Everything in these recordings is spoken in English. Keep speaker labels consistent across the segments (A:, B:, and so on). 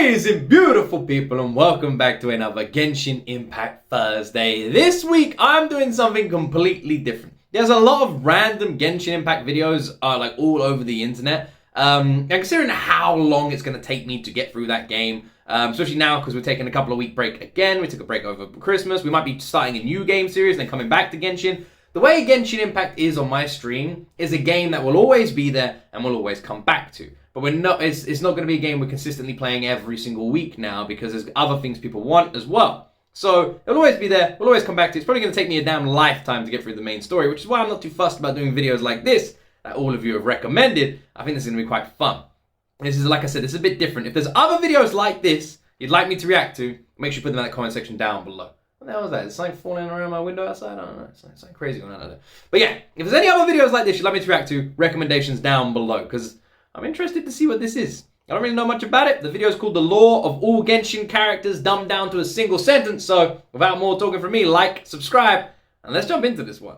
A: Amazing, beautiful people, and welcome back to another Genshin Impact Thursday. This week, I'm doing something completely different. There's a lot of random Genshin Impact videos like all over the internet. And considering how long it's going to take me to get through that game, especially now because we're taking a couple of week break again. We took a break over Christmas. We might be starting a new game series and then coming back to Genshin. The way Genshin Impact is on my stream is a game that will always be there and will always come back to. But we're not. It's not going to be a game we're consistently playing every single week now because there's other things people want as well. So it'll always be there. We'll always come back to it. It's probably going to take me a damn lifetime to get through the main story, which is why I'm not too fussed about doing videos like this that all of you have recommended. I think this is going to be quite fun. This is, like I said, this is a bit different. If there's other videos like this you'd like me to react to, make sure you put them in that comment section down below. What the hell was that? Is something falling around my window outside? I don't know. It's something crazy going on out there. But yeah, if there's any other videos like this you'd like me to react to, recommendations down below, because I'm interested to see what this is. I don't really know much about it. The video is called The Lore of All Genshin Characters Dumbed Down to a Single Sentence. So without more talking from me, like, subscribe, and let's jump into this one.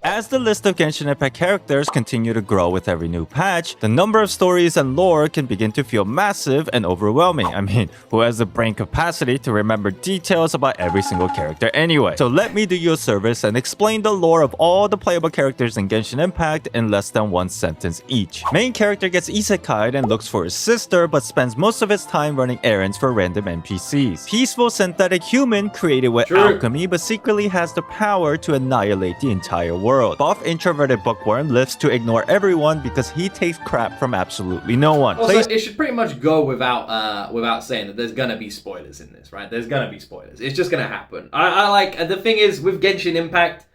B: As the list of Genshin Impact characters continue to grow with every new patch, the number of stories and lore can begin to feel massive and overwhelming. I mean, who has the brain capacity to remember details about every single character anyway? So let me do you a service and explain the lore of all the playable characters in Genshin Impact in less than one sentence each. Main character gets isekai'd and looks for his sister, but spends most of his time running errands for random NPCs. Peaceful synthetic human created with alchemy, but secretly has the power to annihilate the entire world. Buff introverted bookworm lives to ignore everyone because he takes crap from absolutely no one.
A: Also, it should pretty much go without saying that there's gonna be spoilers in this, right? There's gonna be spoilers. It's just gonna happen. I like, the thing is with Genshin Impact,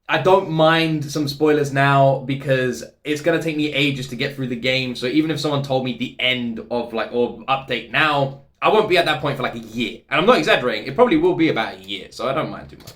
A: I don't mind some spoilers now because it's gonna take me ages to get through the game. So even if someone told me the end of or update now, I won't be at that point for like a year. And I'm not exaggerating. It probably will be about a year, so I don't mind too much.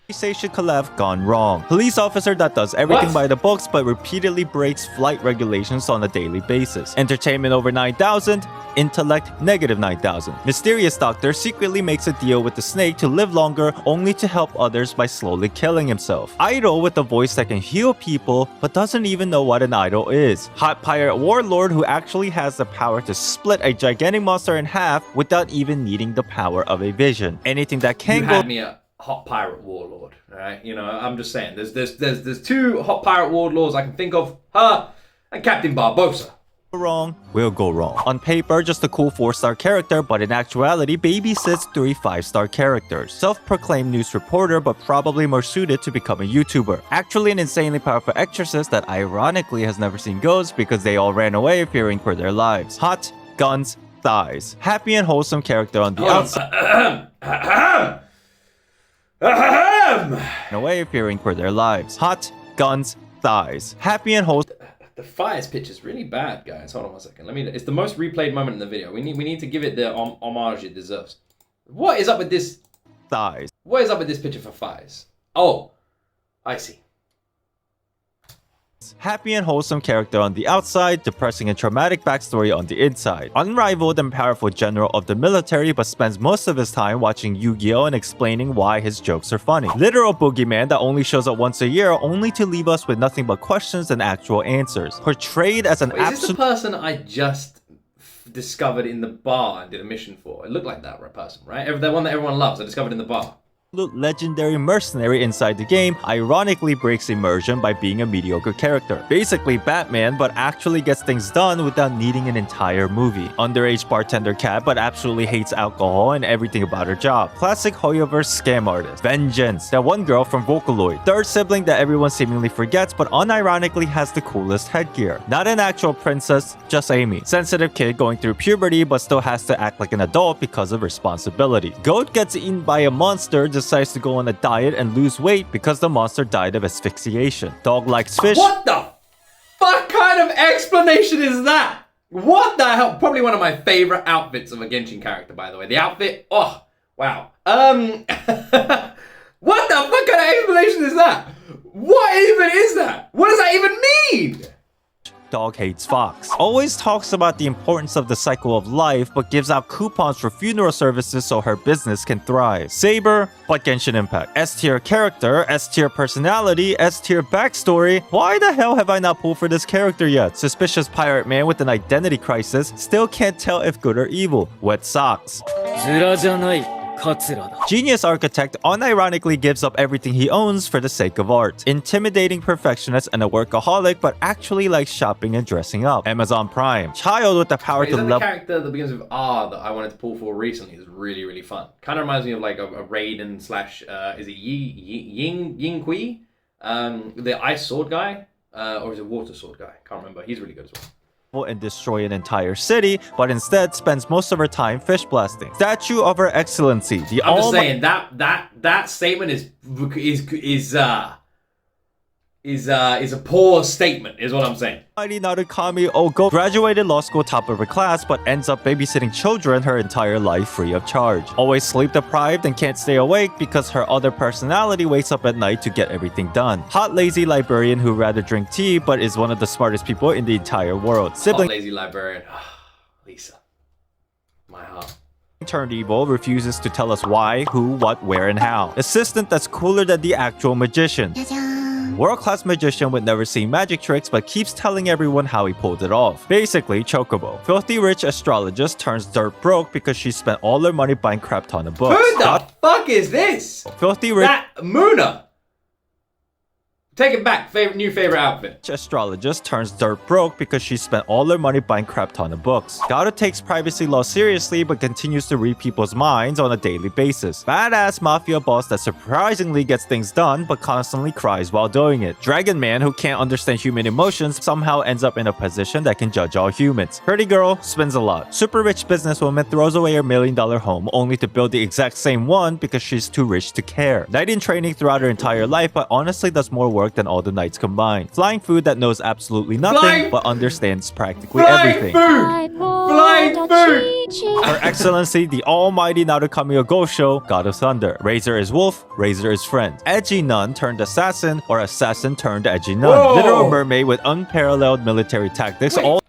B: Station Kalev gone wrong. Police officer that does everything by the books but repeatedly breaks flight regulations on a daily basis. Entertainment over 9,000, intellect negative 9,000. Mysterious doctor secretly makes a deal with the snake to live longer only to help others by slowly killing himself. Idol with a voice that can heal people but doesn't even know what an idol is. Hot pirate warlord who actually has the power to split a gigantic monster in half without even needing the power of a vision. Anything that can go
A: Hot pirate warlord, right? You know, I'm just saying, there's two hot pirate warlords I can think of, her and Captain Barbosa.
B: Wrong will go wrong. On paper, just a cool 4-star character, but in actuality, babysits 3 5-star characters. Self-proclaimed news reporter, but probably more suited to become a YouTuber. Actually an insanely powerful exorcist that ironically has never seen ghosts because they all ran away fearing for their lives. Hot, guns, thighs. Happy and wholesome character on the outside. Away fearing for their lives. Hot, guns, thighs. Happy and wholesome.
A: The fires pitch is really bad, guys. Hold on 1 second. It's the most replayed moment in the video. We need to give it the homage it deserves. What is up with this?
B: Thighs.
A: What is up with this picture for fires? Oh, I see.
B: Happy and wholesome character on the outside, depressing and traumatic backstory on the inside. Unrivaled and powerful general of the military, but spends most of his time watching Yu-Gi-Oh! And explaining why his jokes are funny. Literal boogeyman that only shows up once a year, only to leave us with nothing but questions and actual answers. Portrayed as an
A: absolute... Is this the person I just discovered in the bar and did a mission for? It looked like that person, right? The one that everyone loves, I discovered in the bar.
B: Legendary mercenary inside the game ironically breaks immersion by being a mediocre character. Basically Batman, but actually gets things done without needing an entire movie. Underage bartender cat, but absolutely hates alcohol and everything about her job. Classic Hoyoverse scam artist. Vengeance, that one girl from Vocaloid. Third sibling that everyone seemingly forgets, but unironically has the coolest headgear. Not an actual princess, just Amy. Sensitive kid going through puberty, but still has to act like an adult because of responsibility. Goat gets eaten by a monster, decides to go on a diet and lose weight because the monster died of asphyxiation. Dog likes fish.
A: What the fuck kind of explanation is that? What the hell? Probably one of my favorite outfits of a Genshin character, by the way. The outfit, oh, wow. What the fuck kind of explanation is that? What even is that? What does that even mean?
B: Dog hates fox. Always talks about the importance of the cycle of life, but gives out coupons for funeral services so her business can thrive. Saber, but Genshin Impact. S-tier character, S-tier personality, S-tier backstory. Why the hell have I not pulled for this character yet? Suspicious pirate man with an identity crisis, still can't tell if good or evil. Wet socks. Genius architect unironically gives up everything he owns for the sake of art. Intimidating perfectionist and a workaholic, but actually likes shopping and dressing up. Amazon Prime. Child with the power
A: Wait,
B: to
A: the
B: level.
A: character that begins with R that I wanted to pull for recently is really, really fun. Kind of reminds me of like a Raiden slash, is it Ying Kui? The ice sword guy? Or is it water sword guy? Can't remember. He's really good as well.
B: And destroy an entire city, but instead spends most of her time fish blasting. Statue of Her Excellency.
A: I'm just saying that statement is a poor statement, is what I'm saying.
B: Mighty Narukami Ogo graduated law school top of her class, but ends up babysitting children her entire life free of charge. Always sleep deprived and can't stay awake because her other personality wakes up at night to get everything done. Hot lazy librarian who rather drink tea, but is one of the smartest people in the entire world. Sibling
A: Hot lazy librarian. Lisa. My heart.
B: turned evil refuses to tell us why, who, what, where, and how. Assistant that's cooler than the actual magician. World-class magician with never seen magic tricks but keeps telling everyone how he pulled it off. Basically, Chocobo. Filthy rich astrologist turns dirt broke because she spent all her money buying crap ton of books.
A: Who the fuck is this?
B: Filthy rich
A: That Muna. Take it back. New favorite outfit.
B: astrologist turns dirt broke because she spent all her money buying crap ton of books. G.O.T takes privacy law seriously but continues to read people's minds on a daily basis. Badass mafia boss that surprisingly gets things done but constantly cries while doing it. Dragon man who can't understand human emotions somehow ends up in a position that can judge all humans. Pretty girl spends a lot. Super rich businesswoman throws away her $1 million home only to build the exact same one because she's too rich to care. Knight in training throughout her entire life but honestly does more work than all the knights combined. Flying food that knows absolutely nothing but understands practically everything.
A: Flying food!
B: Her Excellency, the almighty Narukami Ogosho, God of Thunder. Razor is wolf, Razor is friend. Edgy nun turned assassin, or assassin turned edgy nun.
A: Whoa.
B: Literal mermaid with unparalleled military tactics.
A: Wait.
B: All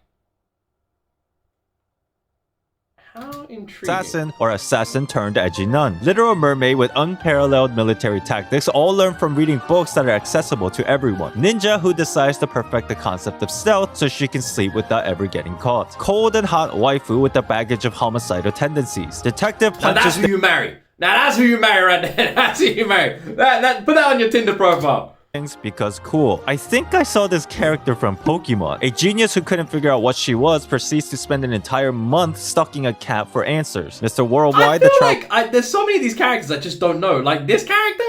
A: How intriguing.
B: assassin or assassin turned edgy nun. Literal mermaid with unparalleled military tactics, all learned from reading books that are accessible to everyone. Ninja who decides to perfect the concept of stealth so she can sleep without ever getting caught. Cold and hot waifu with the baggage of homicidal tendencies. Detective
A: Now that's
B: punches
A: who you marry. Now that's who you marry right there. That's who you marry. Put that on your Tinder profile.
B: things because cool. I think I saw this character from Pokemon. A genius who couldn't figure out what she was proceeds to spend an entire month stalking a cat for answers. Mr. Worldwide,
A: I feel like there's so many of these characters I just don't know. Like this character?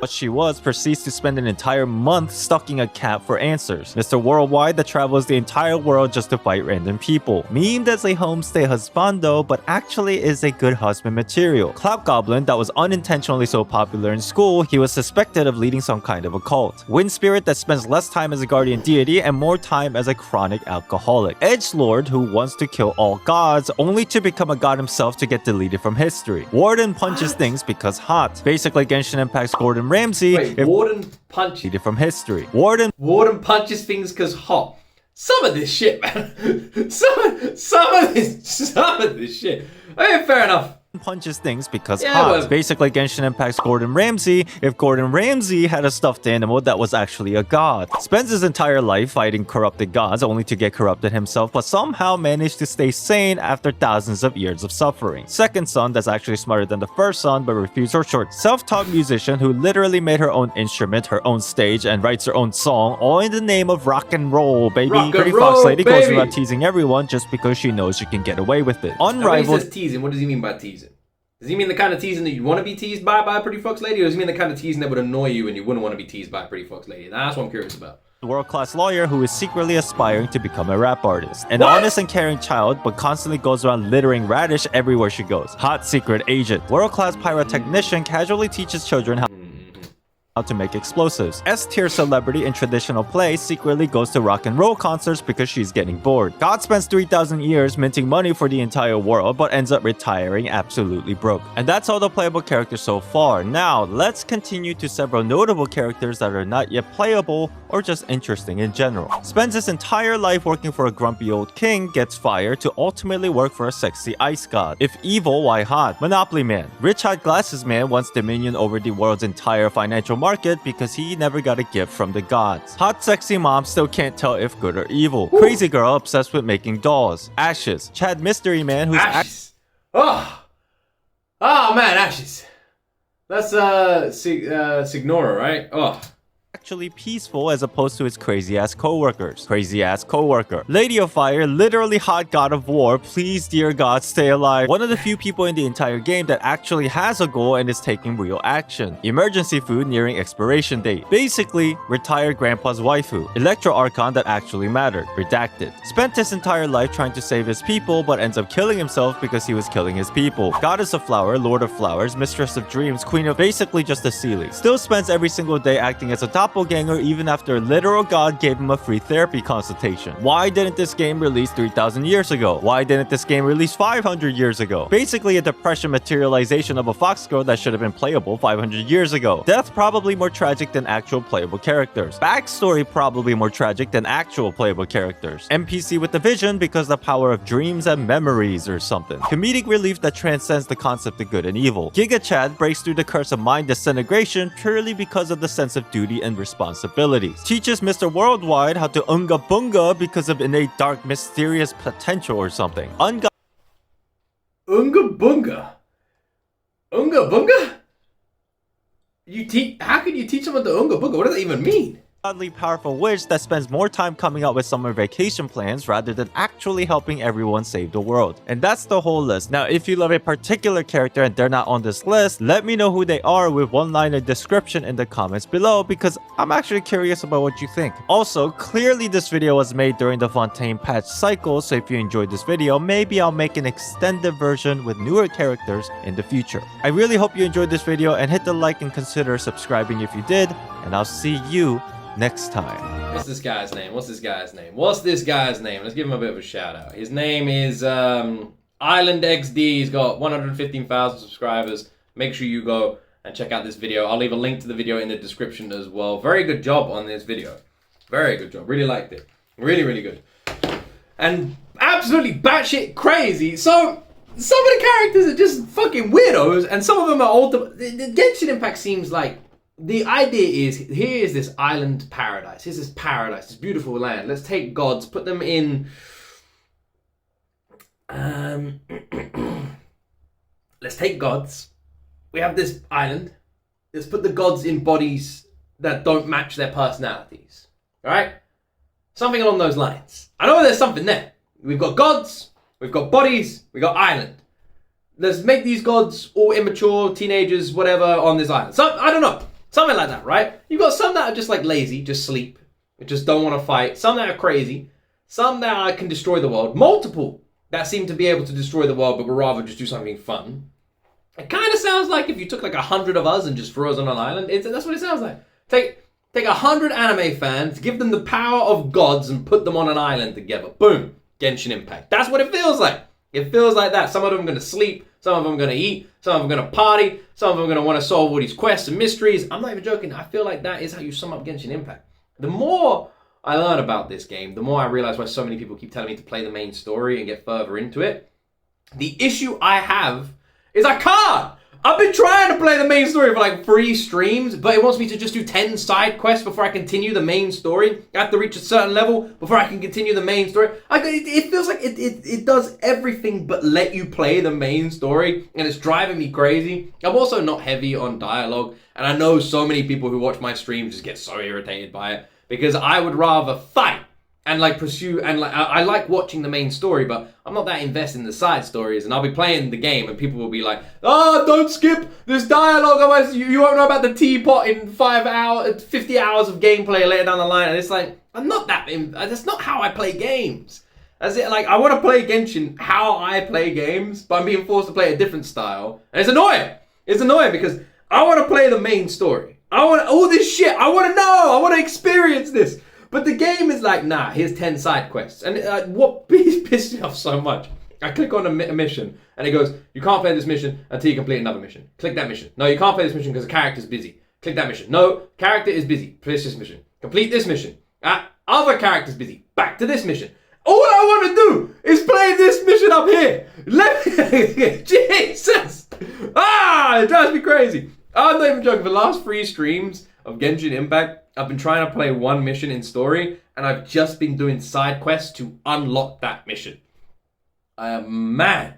B: What she was proceeds to spend an entire month stalking a cat for answers. Mr. Worldwide that travels the entire world just to fight random people. Memed as a homestay husbando, but actually is a good husband material. Cloud Goblin that was unintentionally so popular in school, he was suspected of leading some kind of a cult. Wind Spirit that spends less time as a guardian deity and more time as a chronic alcoholic. Edgelord who wants to kill all gods only to become a god himself to get deleted from history. Warden punches things because hot. Basically Genshin Impact's Gordon Ramsay.
A: Wait, Warden punches
B: Deleted from history. Warden
A: punches things because hot. Some of this shit, man. Some of this shit. Okay, fair enough.
B: punches things because
A: Yeah,
B: hot.
A: well-
B: Basically Genshin Impact's Gordon Ramsay if Gordon Ramsay had a stuffed animal that was actually a god. Spends his entire life fighting corrupted gods only to get corrupted himself but somehow managed to stay sane after thousands of years of suffering. Second son that's actually smarter than the first son but refused her short. Self-taught musician who literally made her own instrument, her own stage, and writes her own song all in the name of rock and roll, baby.
A: Rock and
B: Pretty
A: roll,
B: Fox Lady goes
A: baby.
B: around teasing everyone just because she knows she can get away with it.
A: Now, when he
B: Unrivaled
A: says teasing, what does he mean by teasing? Does he mean the kind of teasing that you want to be teased by a pretty fox lady, or does he mean the kind of teasing that would annoy you and you wouldn't want to be teased by a pretty fox lady? That's what I'm curious about.
B: world-class lawyer who is secretly aspiring to become a rap artist. An
A: What?
B: honest and caring child, but constantly goes around littering radish everywhere she goes. Hot secret agent. World-class pyrotechnician casually teaches children how to make explosives. S-tier celebrity in traditional play secretly goes to rock and roll concerts because she's getting bored. God spends 3,000 years minting money for the entire world but ends up retiring absolutely broke. And that's all the playable characters so far. Now, let's continue to several notable characters that are not yet playable or just interesting in general. Spends his entire life working for a grumpy old king, gets fired to ultimately work for a sexy ice god. If evil, why hot? Monopoly Man. Rich hot glasses man wants dominion over the world's entire financial market because he never got a gift from the gods. Hot sexy mom still can't tell if good or evil. Ooh. Crazy girl obsessed with making dolls. Ashes. Chad Mystery Man who's
A: Ashes. Oh man, Ashes. That's Signora, right? Oh.
B: Actually peaceful as opposed to his crazy-ass co-workers. Crazy-ass co-worker. Lady of Fire, literally hot god of war. Please, dear God, stay alive. One of the few people in the entire game that actually has a goal and is taking real action. Emergency food nearing expiration date. Basically, retired grandpa's waifu. Electro Archon that actually mattered. Redacted. Spent his entire life trying to save his people, but ends up killing himself because he was killing his people. Goddess of Flower, Lord of Flowers, Mistress of Dreams, Queen of basically just a Sealy. Still spends every single day acting as a doppelganger even after a literal god gave him a free therapy consultation. Why didn't this game release 3,000 years ago? Why didn't this game release 500 years ago? Basically a depression materialization of a fox girl that should have been playable 500 years ago. Death probably more tragic than actual playable characters. Backstory probably more tragic than actual playable characters. NPC with a vision because the power of dreams and memories or something. Comedic relief that transcends the concept of good and evil. Giga Chad breaks through the curse of mind disintegration purely because of the sense of duty and responsibilities. Teaches Mr. Worldwide how to unga bunga because of innate dark mysterious potential or something. Unga
A: bunga? Unga bunga? How can you teach someone to unga bunga? What does that even mean?
B: Godly powerful witch that spends more time coming up with summer vacation plans rather than actually helping everyone save the world. And that's the whole list. Now, if you love a particular character and they're not on this list, let me know who they are with one line of description in the comments below because I'm actually curious about what you think. Also, clearly this video was made during the Fontaine patch cycle, so if you enjoyed this video, maybe I'll make an extended version with newer characters in the future. I really hope you enjoyed this video and hit the like and consider subscribing if you did, and I'll see you next time.
A: What's this guy's name? Let's give him a bit of a shout out. His name is Island XD. He's got 115,000 subscribers. Make sure you go and check out this video. I'll leave a link to the video in the description as well. Very good job on this video. Very good job. Really liked it. Really, really good. And absolutely batshit crazy. So some of the characters are just fucking weirdos, and some of them are ultimate. The Genshin Impact seems like the idea is, here is this island paradise. Here's this paradise, this beautiful land. Let's take gods, put them in... let's take gods. We have this island. Let's put the gods in bodies that don't match their personalities. Alright? Something along those lines. I know there's something there. We've got gods, we've got bodies, we've got island. Let's make these gods all immature, teenagers, whatever, on this island. So, I don't know. Something like that, right? You've got some that are just like lazy, just sleep, just don't want to fight. Some that are crazy. Some that can destroy the world. Multiple that seem to be able to destroy the world, but would rather just do something fun. It kind of sounds like if you took like 100 of us and just threw us on an island. That's what it sounds like. Take 100 anime fans, give them the power of gods, and put them on an island together. Boom. Genshin Impact. That's what it feels like. It feels like that. Some of them are going to sleep. Some of them are going to eat. Some of them are going to party. Some of them are going to want to solve all these quests and mysteries. I'm not even joking. I feel like that is how you sum up Genshin Impact. The more I learn about this game, the more I realize why so many people keep telling me to play the main story and get further into it. The issue I have is I can't. I've been trying to play the main story for like 3 streams, but it wants me to just do 10 side quests before I continue the main story. I have to reach a certain level before I can continue the main story. It feels like it does everything but let you play the main story, and it's driving me crazy. I'm also not heavy on dialogue, and I know so many people who watch my streams just get so irritated by it, because I would rather fight and like pursue, and like I like watching the main story, but I'm not that invested in the side stories. And I'll be playing the game and people will be like, oh, don't skip this dialogue, otherwise you won't know about the teapot in 50 hours of gameplay later down the line. And it's like, that's not how I play games. That's it. Like, I want to play Genshin how I play games, but I'm being forced to play a different style, and it's annoying. It's annoying because I want to play the main story. I want all this shit. I want to know. I want to experience this. But the game is like, nah, here's 10 side quests. And what pisses me off so much, I click on a mission and it goes, you can't play this mission until you complete another mission. Click that mission. No, you can't play this mission because the character's busy. Click that mission. No, character is busy. Finish this mission. Complete this mission. Other character's busy. Back to this mission. All I want to do is play this mission up here. Let me... Jesus. It drives me crazy. I'm not even joking. For the last 3 streams of Genshin Impact, I've been trying to play one mission in story, and I've just been doing side quests to unlock that mission. Man.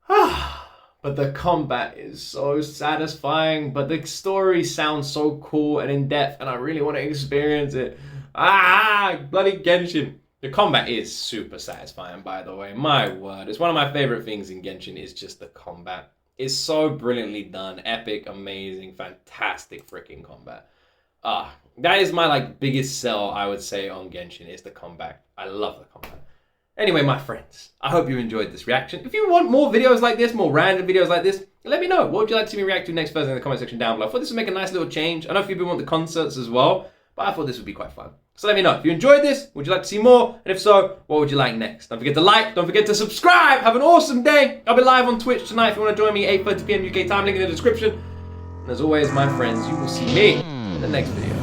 A: But the combat is so satisfying, but the story sounds so cool and in-depth, and I really want to experience it. Bloody Genshin. The combat is super satisfying, by the way. My word. It's one of my favorite things in Genshin is just the combat. It's so brilliantly done. Epic, amazing, fantastic freaking combat. That is my biggest sell, I would say, on Genshin is the combat. I love the combat. Anyway, my friends, I hope you enjoyed this reaction. If you want more videos like this, more random videos like this, let me know. What would you like to see me react to next Thursday in the comment section down below? I thought this would make a nice little change. I know a few people want the concerts as well, but I thought this would be quite fun. So let me know. If you enjoyed this, would you like to see more? And if so, what would you like next? Don't forget to like, don't forget to subscribe. Have an awesome day. I'll be live on Twitch tonight if you want to join me, 8:30 p.m. UK time, link in the description. And as always, my friends, you will see me in the next video.